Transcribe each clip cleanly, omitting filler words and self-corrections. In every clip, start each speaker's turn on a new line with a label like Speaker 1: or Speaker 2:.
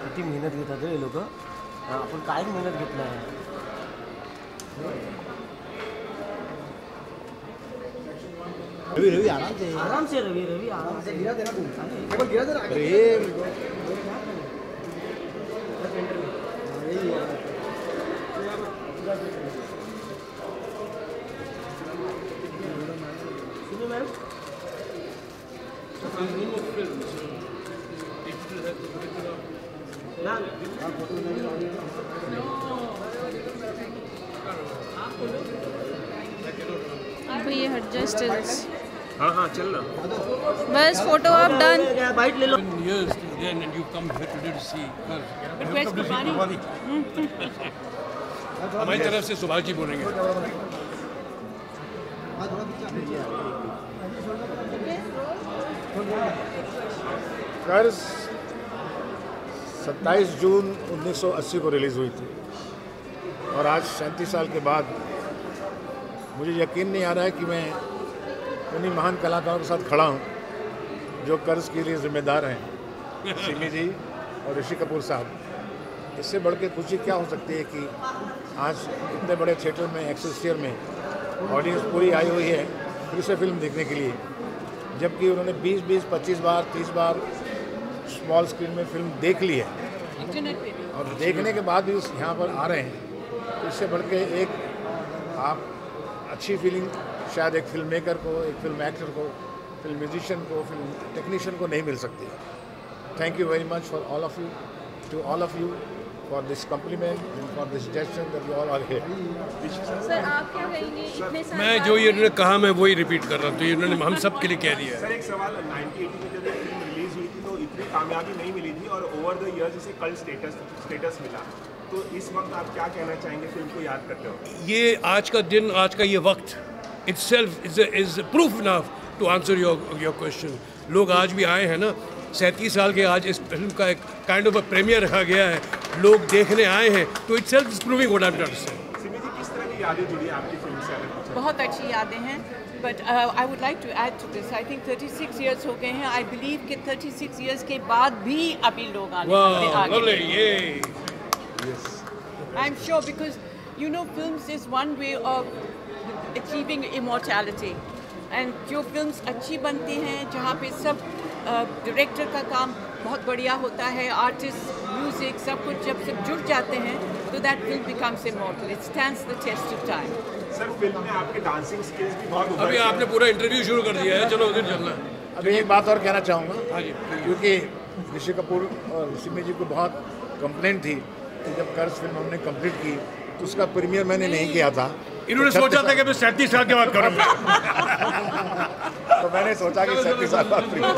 Speaker 1: किती मेहनत घेतात हे लोक. आपण काय मेहनत घेत नाही. रवि आराम से रवि आराम से गिरा देना तुम. गिरा देना. सुनो मैम.
Speaker 2: अब ये हट जाए स्टिल्स.
Speaker 3: हाँ हाँ चल ना.
Speaker 2: बस फोटो आप डन.
Speaker 1: बाइट ले लो.
Speaker 3: Years then and you come here today to see. हमारी तरफ से सुभाष जी बोलेंगे.
Speaker 4: कर्ज 27 जून 1980 को रिलीज़ हुई थी और आज 37 साल के बाद मुझे यकीन नहीं आ रहा है कि मैं उन्हीं महान कलाकारों के साथ खड़ा हूँ जो कर्ज के लिए जिम्मेदार हैं, सिमी जी और ऋषि कपूर साहब. इससे बढ़ के खुशी क्या हो सकती है कि आज इतने बड़े थिएटर में, एक्सेसियर में ऑडियंस पूरी आई हुई है फिर से फिल्म देखने के लिए, जबकि उन्होंने 20-20, 25 बार, 30 बार स्मॉल स्क्रीन में फिल्म देख ली है और देखने के बाद भी यहाँ पर आ रहे हैं. तो इससे बढ़ के एक आप अच्छी फीलिंग शायद एक फिल्म मेकर को, एक फिल्म एक्टर को, फिल्म म्यूजिशियन को, फिल्म टेक्नीशियन को नहीं मिल सकती. Thank you very much for all of you, to all of you for this compliment and for this gesture that you all are here.
Speaker 2: Sir आप क्या कहेंगे इतने साल
Speaker 3: मैं जो ये इन्होंने कहा मैं वही रिपीट कर रहा हूँ. तो इन्होंने हम सब के लिए कह दिया है.
Speaker 5: सर एक सवाल, 1980 में जब ये फिल्म रिलीज हुई थी तो इतनी कामयाबी नहीं मिली थी और ओवर द इयर्स इसे कल्ट स्टेटस मिला. तो इस वक्त आप क्या कहना चाहेंगे फिल्म को याद करते हो?
Speaker 3: ये आज का दिन, आज का ये वक्त itself is proof enough to answer your question. लोग आज भी आए हैं ना, 37 साल के आज इस फिल्म का एक काइंड ऑफ प्रीमियर रखा गया है, लोग देखने आए हैं, तो itself is proving what I'm trying to say.
Speaker 5: Simi जी किस तरह की यादें जुड़ी आपकी फिल्म से?
Speaker 6: बहुत अच्छी यादें हैं, but I would like to add to this. I think 36 years हो गए हैं. आई बिलीव कि 36 इयर्स के बाद भी अभी लोग आगे. I am sure because you know films is one way of achieving immortality. And जो फिल्म्स अच्छी बनती हैं, जहाँ पे सब डायरेक्टर का काम बहुत बढ़िया होता है, आर्टिस्ट, म्यूजिक, सब कुछ जब सब जुड़ जाते हैं तो that film becomes immortal. It stands the test of time.
Speaker 5: Sir film में आपके डांसिंग स्किल्स भी बहुत उभर.
Speaker 3: अभी आपने पूरा इंटरव्यू शुरू कर दिया है, चलो उधर चलना है.
Speaker 4: अभी एक बात और कहना चाहूँगा, क्योंकि ऋषि कपूर और सिमी जी को बहुत कंप्लेंट थी कि जब कर्ज फिल्म हमने कंप्लीट की तो उसका प्रीमियर मैंने नहीं किया था.
Speaker 3: इन्होंने सोचा था कि मैं 37 साल के बाद करूँगा.
Speaker 4: तो मैंने सोचा कि 37 साल बाद premiere.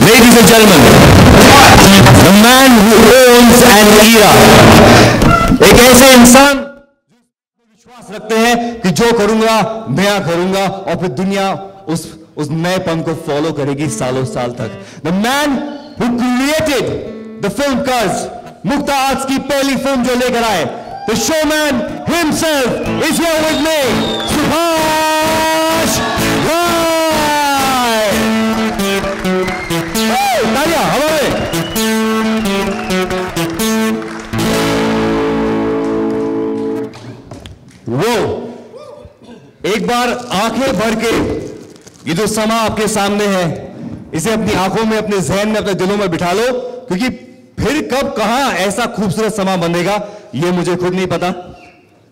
Speaker 7: Ladies and gentlemen, the man who owns an era. एक ऐसे इंसान जो विश्वास रखते हैं कि जो करूंगा मैं करूंगा और फिर दुनिया उस नएपन को फॉलो करेगी सालों साल तक. The man who created the film कर्ज, मुक्ता आर्ट्स की पहली फिल्म जो लेकर आए, the showman himself is here with me, Subhash राय. बार आंखें भर के ये जो समा आपके सामने है इसे अपनी आंखों में, अपने जहन में, अपने दिलों में बिठा लो, क्योंकि फिर कब कहां ऐसा खूबसूरत समा बनेगा ये मुझे खुद नहीं पता।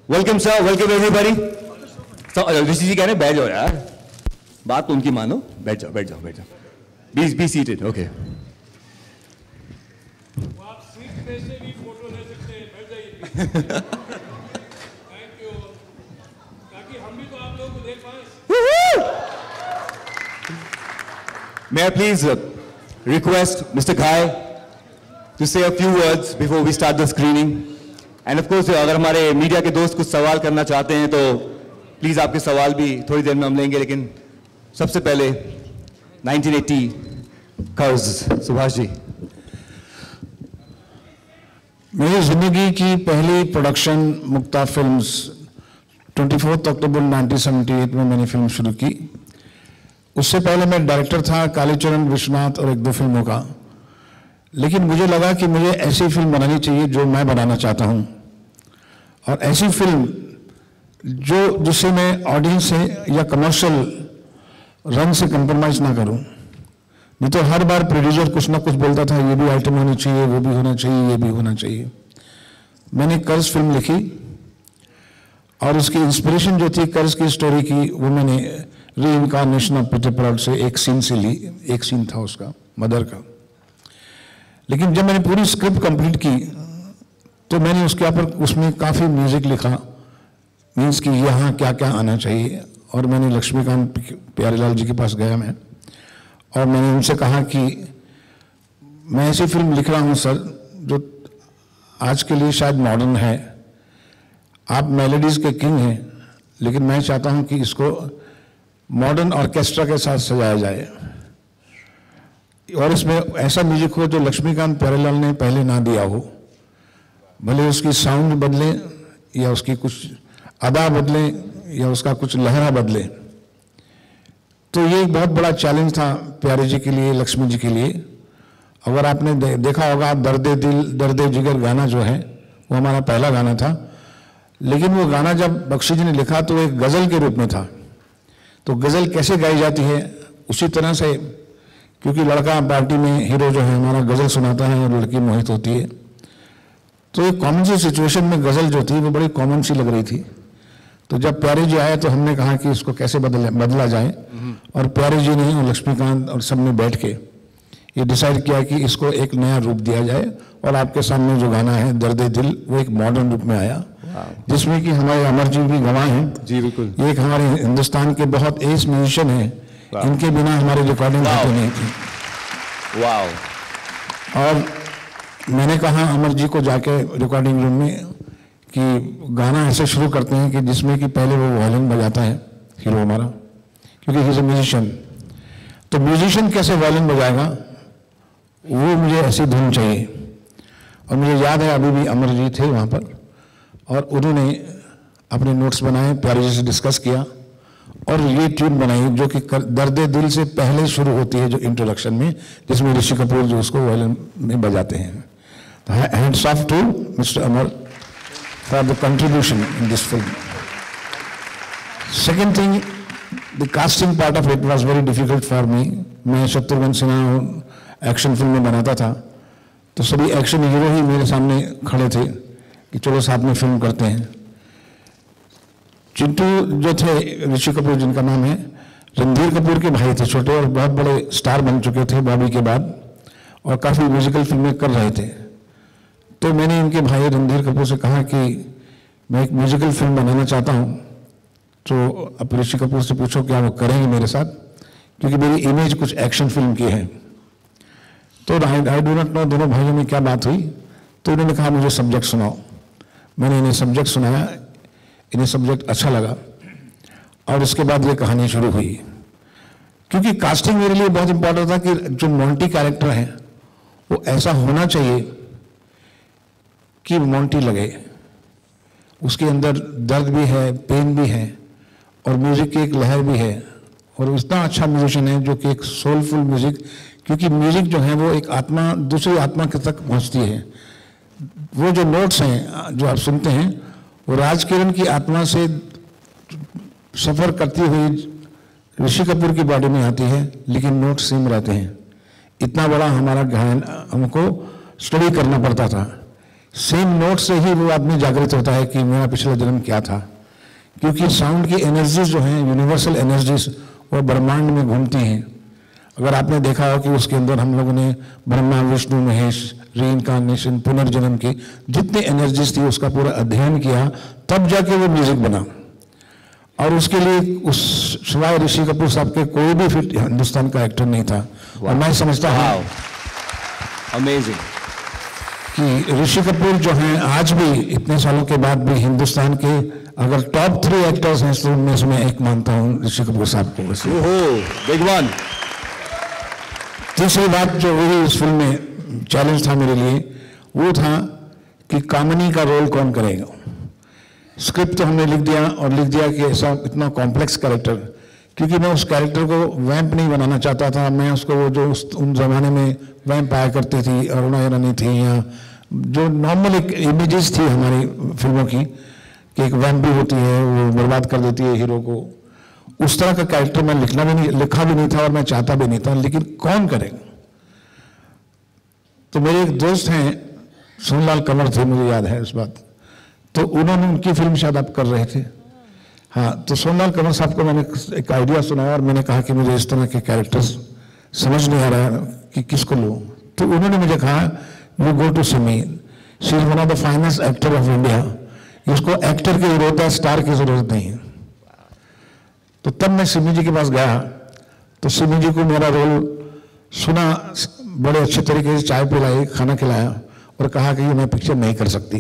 Speaker 7: Welcome sir, welcome everybody. Rishi ji कह रहे हैं बैठ जाओ यार, बात तो उनकी मानो, बैठ जाओ बैठ जाओ बैठ जाओ, बी सीटेड। ओके,
Speaker 3: आप सीट पे से भी फोटो ले सकते हैं, बैठ जाइए। थैंक यू, ताकि हम भी तो आप लोगों को देख पाए।
Speaker 7: May I please request Mr. Ghai to say a few words before we start the screening. And of course, अगर हमारे मीडिया के दोस्त कुछ सवाल करना चाहते हैं तो प्लीज आपके सवाल भी थोड़ी देर में हम लेंगे, लेकिन सबसे पहले 1980 कर्ज, सुभाष जी।
Speaker 4: मेरी जिंदगी की पहली प्रोडक्शन मुक्ता फिल्म्स 24 अक्टूबर 1978 में मैंने फिल्म शुरू की। उससे पहले मैं डायरेक्टर था कालीचरण, विश्वनाथ और एक दो फिल्मों का, लेकिन मुझे लगा कि मुझे ऐसी फिल्म बनानी चाहिए जो मैं बनाना चाहता हूं, और ऐसी फिल्म जिससे मैं ऑडियंस से या कमर्शियल रन से कंप्रोमाइज ना करूं। नहीं तो हर बार प्रोड्यूसर कुछ ना कुछ बोलता था, ये भी आइटम होनी चाहिए, वो भी होना चाहिए, ये भी होना चाहिए। मैंने कर्ज फिल्म लिखी और उसकी इंस्पिरेशन जो थी कर्ज की स्टोरी की, वो मैंने री इनकारनेशन ऑफ पीटर परॉल्ट से एक सीन से ली। एक सीन था उसका, मदर का। लेकिन जब मैंने पूरी स्क्रिप्ट कंप्लीट की तो मैंने उसमें काफ़ी म्यूजिक लिखा, मीन्स कि यहाँ क्या क्या आना चाहिए। और मैंने लक्ष्मीकांत प्यारेलाल जी के पास गया मैं, और मैंने उनसे कहा कि मैं ऐसी फिल्म लिख रहा हूँ सर जो आज के लिए शायद मॉडर्न है, आप मेलोडीज के किंग हैं, लेकिन मैं चाहता हूँ कि इसको मॉडर्न ऑर्केस्ट्रा के साथ सजाया जाए और इसमें ऐसा म्यूजिक हो जो लक्ष्मीकांत प्यारेलाल ने पहले ना दिया हो। भले उसकी साउंड बदले या उसकी कुछ अदा बदले या उसका कुछ लहरा बदले। तो ये एक बहुत बड़ा चैलेंज था प्यारे जी के लिए, लक्ष्मी जी के लिए। अगर आपने देखा होगा दर्दे दिल दर्दे जिगर गाना जो है वो हमारा पहला गाना था, लेकिन वो गाना जब बख्शी जी ने लिखा तो एक गज़ल के रूप में था। तो गज़ल कैसे गाई जाती है उसी तरह से, क्योंकि लड़का पार्टी में हीरो जो है हमारा गज़ल सुनाता है और लड़की मोहित होती है, तो एक कॉमन सी सिचुएशन में गज़ल जो थी वो बड़ी कॉमन सी लग रही थी। तो जब प्यारे जी आए तो हमने कहा कि इसको कैसे बदला जाए, और प्यारे जी ने और लक्ष्मीकांत और सब ने बैठ के ये डिसाइड किया कि इसको एक नया रूप दिया जाए। और आपके सामने जो गाना है दर्दे दिल, वो एक मॉडर्न रूप में आया, जिसमें कि हमारे अमर जी भी गवाह हैं।
Speaker 7: जी बिल्कुल,
Speaker 4: ये एक हमारे हिंदुस्तान के बहुत एस म्यूजिशियन हैं, इनके बिना हमारी रिकॉर्डिंग होती नहीं थी।
Speaker 7: वाह।
Speaker 4: और मैंने कहा अमर जी को जाके रिकॉर्डिंग रूम में कि गाना ऐसे शुरू करते हैं कि जिसमें कि पहले वो वायलिन बजाता है हीरो हमारा, क्योंकि ही इज ए म्यूजिशियन। तो म्यूजिशियन कैसे वायलिन बजाएगा, वो मुझे ऐसी धुन चाहिए। और मुझे याद है अभी भी अमर जी थे वहाँ पर, और उन्होंने अपने नोट्स बनाए, प्यारे जी से डिस्कस किया और ये ट्यून बनाई जो कि दर्दे दिल से पहले शुरू होती है, जो इंट्रोडक्शन में, जिसमें ऋषि कपूर जो उसको वायलिन में बजाते हैं। तो hands off to mister Amar for the contribution in this film. Second thing, the casting part of it was very difficult for me. मैं शत्रुघ्न सिन्हा एक्शन फिल्म में बनाता था, तो सभी एक्शन हीरो ही मेरे सामने खड़े थे कि चलो साथ में फिल्म करते हैं। चिंटू जो थे, ऋषि कपूर जिनका नाम है, रणधीर कपूर के भाई थे छोटे, और बहुत बड़े स्टार बन चुके थे बॉबी के बाद, और काफ़ी म्यूजिकल फिल्में कर रहे थे। तो मैंने इनके भाई रणधीर कपूर से कहा कि मैं एक म्यूजिकल फिल्म बनाना चाहता हूँ, तो अब ऋषि कपूर से पूछो क्या वो करेंगे मेरे साथ, क्योंकि मेरी इमेज कुछ एक्शन फिल्म की है। तो आई डू नॉट नो दोनों भाइयों में क्या बात हुई, तो उन्होंने कहा मुझे सब्जेक्ट सुनाओ। मैंने इन्हें सब्जेक्ट सुनाया, इन्हें सब्जेक्ट अच्छा लगा, और उसके बाद ये कहानी शुरू हुई। क्योंकि कास्टिंग मेरे लिए बहुत इंपॉर्टेंट था कि जो मोंटी कैरेक्टर है वो ऐसा होना चाहिए कि मोंटी लगे, उसके अंदर दर्द भी है, पेन भी है, और म्यूजिक की एक लहर भी है, और इतना अच्छा म्यूजिशियन है जो कि एक सोलफुल म्यूजिक, क्योंकि म्यूजिक जो है वो एक आत्मा दूसरी आत्मा के तक पहुंचती है। वो जो नोट्स हैं जो आप सुनते हैं वो राज किरण की आत्मा से सफ़र करती हुई ऋषि कपूर की बॉडी में आती है, लेकिन नोट सेम रहते हैं। इतना बड़ा हमारा ज्ञान हमको स्टडी करना पड़ता था। सेम नोट से ही वो आदमी जागृत होता है कि मेरा पिछला जन्म क्या था, क्योंकि साउंड की एनर्जीज जो हैं, यूनिवर्सल एनर्जीज, वो ब्रह्मांड में घूमती हैं। अगर आपने देखा हो कि उसके अंदर हम लोगों ने ब्रह्मा विष्णु महेश, रीइंकार्नेशन, पुनर्जन्म की जितनी एनर्जीज थी उसका पूरा अध्ययन किया, तब जाके वो म्यूजिक बना। और उसके लिए उस सिवाय ऋषि कपूर साहब के कोई भी फिट हिंदुस्तान का एक्टर नहीं था। और मैं समझता हूँ
Speaker 7: अमेजिंग
Speaker 4: कि ऋषि कपूर जो हैं आज भी इतने सालों के बाद भी हिंदुस्तान के अगर टॉप 3 एक्टर्स हैं तो उनमें से मैं एक मानता हूँ ऋषि कपूर साहब को।
Speaker 7: Big one.
Speaker 4: तीसरी बात जो हुई इस फिल्म में चैलेंज था मेरे लिए, वो था कि कामिनी का रोल कौन करेगा। स्क्रिप्ट तो हमने लिख दिया और लिख दिया कि ऐसा इतना कॉम्प्लेक्स कैरेक्टर, क्योंकि मैं उस कैरेक्टर को वैम्प नहीं बनाना चाहता था। मैं उसको वो जो उन ज़माने में वैम्प आया करती थी, अरुणा ईरानी थी, या जो नॉर्मल एक इमेजेस थी हमारी फिल्मों की कि एक वैम्प भी होती है, वो बर्बाद कर देती है हीरो को, उस तरह का कैरेक्टर मैं लिखा भी नहीं था और मैं चाहता भी नहीं था। लेकिन कौन करेगा? तो मेरे एक दोस्त हैं सोनलाल कंवर थे, मुझे याद है इस बात, तो उन्होंने उनकी फिल्म शायद आप कर रहे थे, हाँ, तो सोनलाल कंवर साहब को मैंने एक आइडिया सुनाया और मैंने कहा कि मुझे इस तरह के कैरेक्टर्स समझ नहीं आ रहा है कि किसको लूँ। तो उन्होंने मुझे कहा you go to Simi, she is one of the finest actor of India. इसको एक्टर की जरूरत है, स्टार की जरूरत नहीं है। तो तब मैं सिमी जी के पास गया, तो सिमी जी को मेरा रोल सुना, बड़े अच्छे तरीके से चाय पिलाई, खाना खिलाया और कहा कि ये मैं पिक्चर नहीं कर सकती।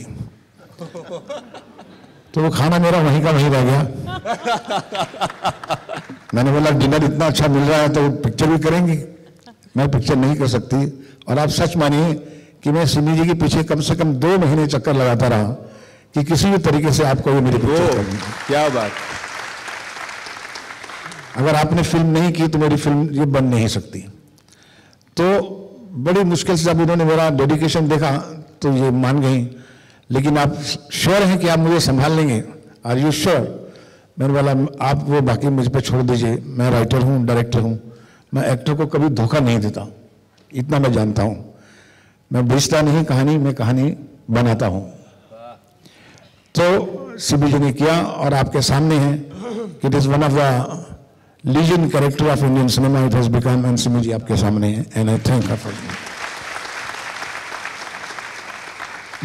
Speaker 4: तो वो खाना मेरा वहीं का वहीं रह गया। मैंने बोला डिनर इतना अच्छा मिल रहा है तो पिक्चर भी करेंगी, मैं पिक्चर नहीं कर सकती। और आप सच मानिए कि मैं सिमी जी के पीछे कम से कम 2 महीने चक्कर लगाता रहा कि किसी भी तरीके से आपको ये मेरी पिक्चर करनी है।
Speaker 7: क्या बात।
Speaker 4: अगर आपने फिल्म नहीं की तो मेरी फिल्म ये बन नहीं सकती। तो बड़ी मुश्किल से जब उन्होंने मेरा डेडिकेशन देखा तो ये मान गई। लेकिन आप श्योर हैं कि आप मुझे संभाल लेंगे? Are you sure? मैंने बोला आप वो बाकी मुझ पर छोड़ दीजिए, मैं राइटर हूँ, डायरेक्टर हूँ, मैं एक्टर को कभी धोखा नहीं देता, इतना मैं जानता हूँ। मैं बेचता नहीं कहानी, मैं कहानी बनाता हूँ। तो सीबी जी ने किया और आपके सामने है कि it is one of the legend character of Indian cinema it has become, and CB ji आपके सामने है, and I thank her for it.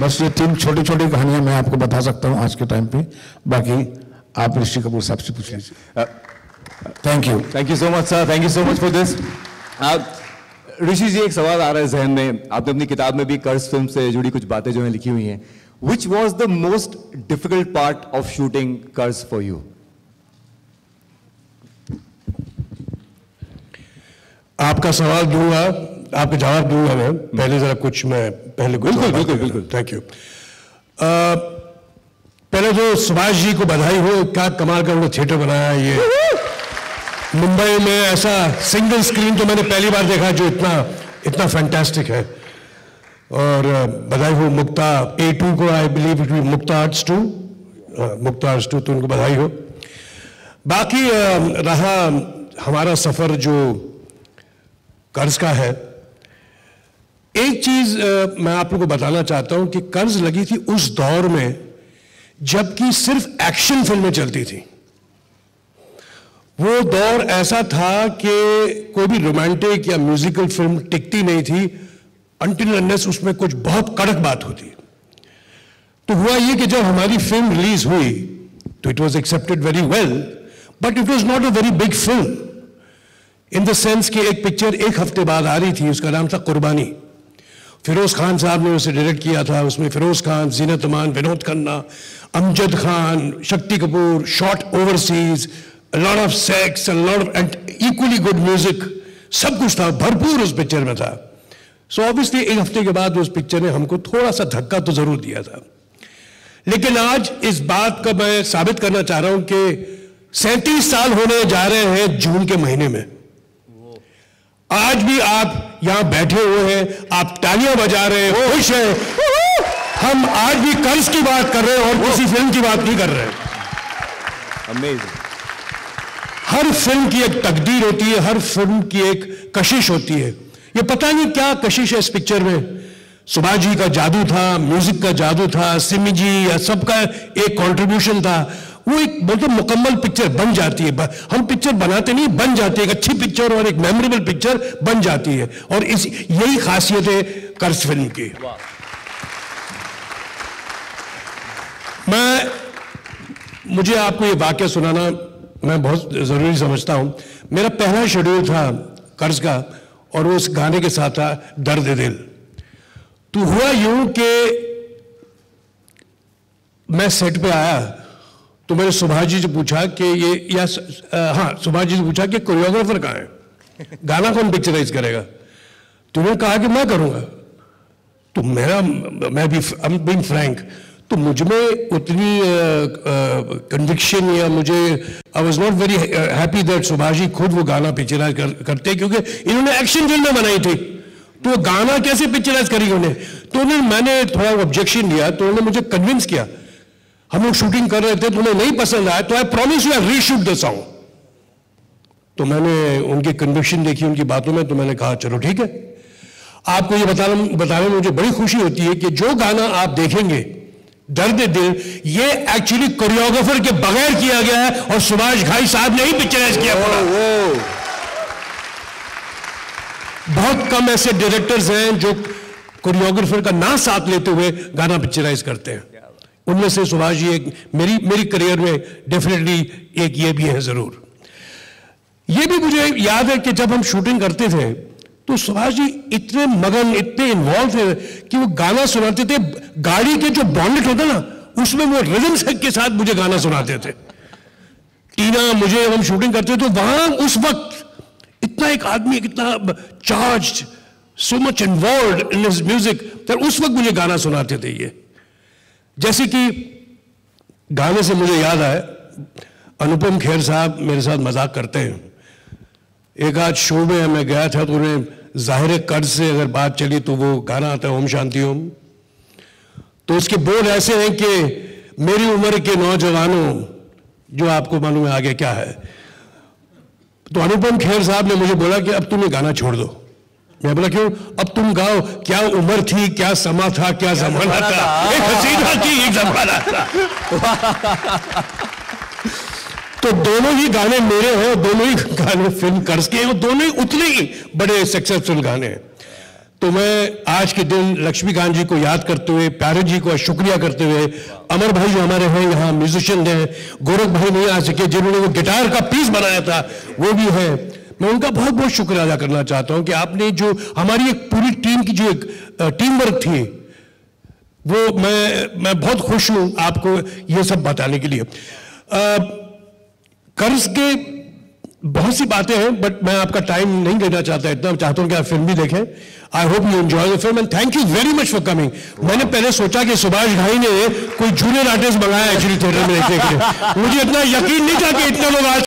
Speaker 4: बस ये 3 छोटी छोटी कहानियां मैं आपको बता सकता हूं आज के टाइम पे, बाकी आप ऋषि कपूर साहब से पूछ लीजिए।
Speaker 7: Thank you so much sir, thank you so much for this. Rishi ji, एक सवाल आ रहा है जहन में, आपने अपनी किताब में भी कर्ज फिल्म से जुड़ी कुछ बातें जो है लिखी हुई हैं। Which was the most difficult part of shooting कर्ज फॉर यू?
Speaker 3: आपका सवाल दूंगा, आपका जवाब दूंगा मैं, पहले जरा कुछ मैं पहले कुछ
Speaker 7: बिल्कुल
Speaker 3: थैंक यू। पहले तो सुभाष जी को बधाई हो, क्या कमाल का उन्होंने थिएटर बनाया है। ये मुंबई में ऐसा सिंगल स्क्रीन तो मैंने पहली बार देखा जो इतना फैंटास्टिक है। और बधाई हो मुक्ता A2 को, I believe it be Mukta arts 2, Mukta arts 2, तो उनको बधाई हो। बाकी रहा हमारा सफर जो कर्ज का है, एक चीज मैं आप लोगों को बताना चाहता हूं कि कर्ज लगी थी उस दौर में जबकि सिर्फ एक्शन फिल्में चलती थी। वो दौर ऐसा था कि कोई भी रोमांटिक या म्यूजिकल फिल्म टिकती नहीं थी अनटिल अनलेस उसमें कुछ बहुत कड़क बात होती। तो हुआ ये कि जब हमारी फिल्म रिलीज हुई तो it was accepted very well, but it was not a very big film in the sense कि एक पिक्चर 1 हफ्ते बाद आ रही थी, उसका नाम था कुर्बानी। फिरोज खान साहब ने उसे डायरेक्ट किया था। उसमें Firoz Khan, Zeenat Aman, Vinod Khanna, Amjad Khan, Shakti Kapoor, shot overseas, lot of sex, lot and equally good music, सब कुछ था, भरपूर उस पिक्चर में था। सो ऑब्वियसली 1 हफ्ते के बाद उस पिक्चर ने हमको थोड़ा सा धक्का तो जरूर दिया था। लेकिन आज इस बात का मैं साबित करना चाह रहा हूं कि 37 साल होने जा रहे हैं जून के महीने में। आज भी आप यहां बैठे हुए हैं, आप तालियां बजा रहे हैं, खुश हैं। हम आज भी कर्ज की बात कर रहे हैं और किसी फिल्म की बात नहीं कर रहे हैं।
Speaker 7: अमेजिंग।
Speaker 3: हर फिल्म की एक तकदीर होती है, हर फिल्म की एक कशिश होती है। ये पता नहीं क्या कशिश है इस पिक्चर में। सुभाष जी का जादू था, म्यूजिक का जादू था, सिमी जी या सबका एक कंट्रीब्यूशन था। वो एक बोलते मुकम्मल पिक्चर बन जाती है। हम पिक्चर बनाते नहीं, बन जाती है। एक अच्छी पिक्चर और एक मेमोरेबल पिक्चर बन जाती है, और इस यही खासियत है कर्ज फिल्म की। मुझे आपको ये वाक्य सुनाना मैं बहुत जरूरी समझता हूं। मेरा पहला शेड्यूल था कर्ज का, और उस गाने के साथ था दर्द दिल। तो हुआ यूं कि मैं सेट पे आया तो मैंने सुभाष जी से पूछा कि ये या हाँ सुभाष जी से पूछा कि कोरियोग्राफर कहाँ है, गाना कौन पिक्चराइज करेगा। तो उन्होंने कहा कि मैं करूंगा। तो मैं भी बीइंग फ्रैंक, तो मुझ में उतनी कन्विक्शन या मुझे I was not very happy that Subhash ji खुद वो गाना पिक्चराइज करते, क्योंकि इन्होंने एक्शन फिल्में बनाई थी, तो गाना कैसे पिक्चराइज करेंगे उन्हें। तो मैंने थोड़ा ऑब्जेक्शन दिया, तो उन्होंने मुझे कन्विंस किया। हम लोग शूटिंग कर रहे थे तो उन्हें नहीं पसंद आया, तो I promise you I reshoot the song. तो मैंने उनकी कन्विक्शन देखी उनकी बातों में, तो मैंने कहा चलो ठीक है। आपको ये बताने में मुझे बड़ी खुशी होती है कि जो गाना आप देखेंगे दर्द दिल, ये एक्चुअली कोरियोग्राफर के बगैर किया गया है, और सुभाष घाई साहब ने ही पिक्चराइज किया। बहुत कम ऐसे डायरेक्टर्स हैं जो कोरियोग्राफर का ना साथ लेते हुए गाना पिक्चराइज करते हैं। उनमें से सुभाष जी एक मेरी करियर में डेफिनेटली एक ये भी है जरूर। ये भी मुझे याद है कि जब हम शूटिंग करते थे तो सुभाष जी इतने मगन, इतने इन्वॉल्व थे कि वो गाना सुनाते थे। गाड़ी के जो बॉनेट होता ना, उसमें वो रिदम के साथ मुझे गाना सुनाते थे। टीना मुझे, हम शूटिंग करते थे तो वहां उस वक्त इतना एक आदमी कितना charged, so much involved in his music, तो उस वक्त मुझे गाना सुनाते थे ये। जैसे कि गाने से मुझे याद आया, अनुपम खेर साहब मेरे साथ मजाक करते हैं। एक आज शो में मैं गया था तो उन्हें जाहिर कर्ज से अगर बात चली तो वो गाना आता है ओम शांति ओम। तो उसके बोल ऐसे हैं कि मेरी उम्र के नौजवानों, जो आपको मालूम है आगे क्या है। तो अनुपम खेर साहब ने मुझे बोला कि अब तुम ये गाना छोड़ दो। मैं बोला क्यों? अब तुम गाओ, क्या उम्र थी, क्या समा था, क्या जमाना था, एक हसीना थी, एक जमाना था। तो दोनों ही गाने मेरे हैं, दोनों ही गाने फिल्म कर्ज के हैं, और दोनों ही उतने ही बड़े सक्सेसफुल गाने हैं। तो मैं आज के दिन लक्ष्मीकांत जी को याद करते हुए, प्यारे जी को शुक्रिया करते हुए, अमर भाई जो हमारे हैं यहाँ म्यूजिशियन हैं, गोरख भाई नहीं आ सके जिन्होंने वो गिटार का पीस बनाया था, वो भी है, मैं उनका बहुत बहुत शुक्रिया अदा करना चाहता हूं कि आपने जो हमारी एक पूरी टीम की जो एक टीम वर्क थी, वो मैं बहुत खुश हूं आपको ये सब बताने के लिए। कर्ज के बहुत सी बातें हैं, बट मैं आपका टाइम नहीं लेना चाहता, इतना चाहता हूं कि आप फिल्म भी देखें। I hope you enjoy the film and thank you very much for coming. मैंने पहले सोचा कि सुभाष घाई ने कोई जूनियर आर्टिस्ट मंगाया एक्चुअली थिएटर में देखने के लिए, मुझे इतना यकीन नहीं था कि इतने लोग आज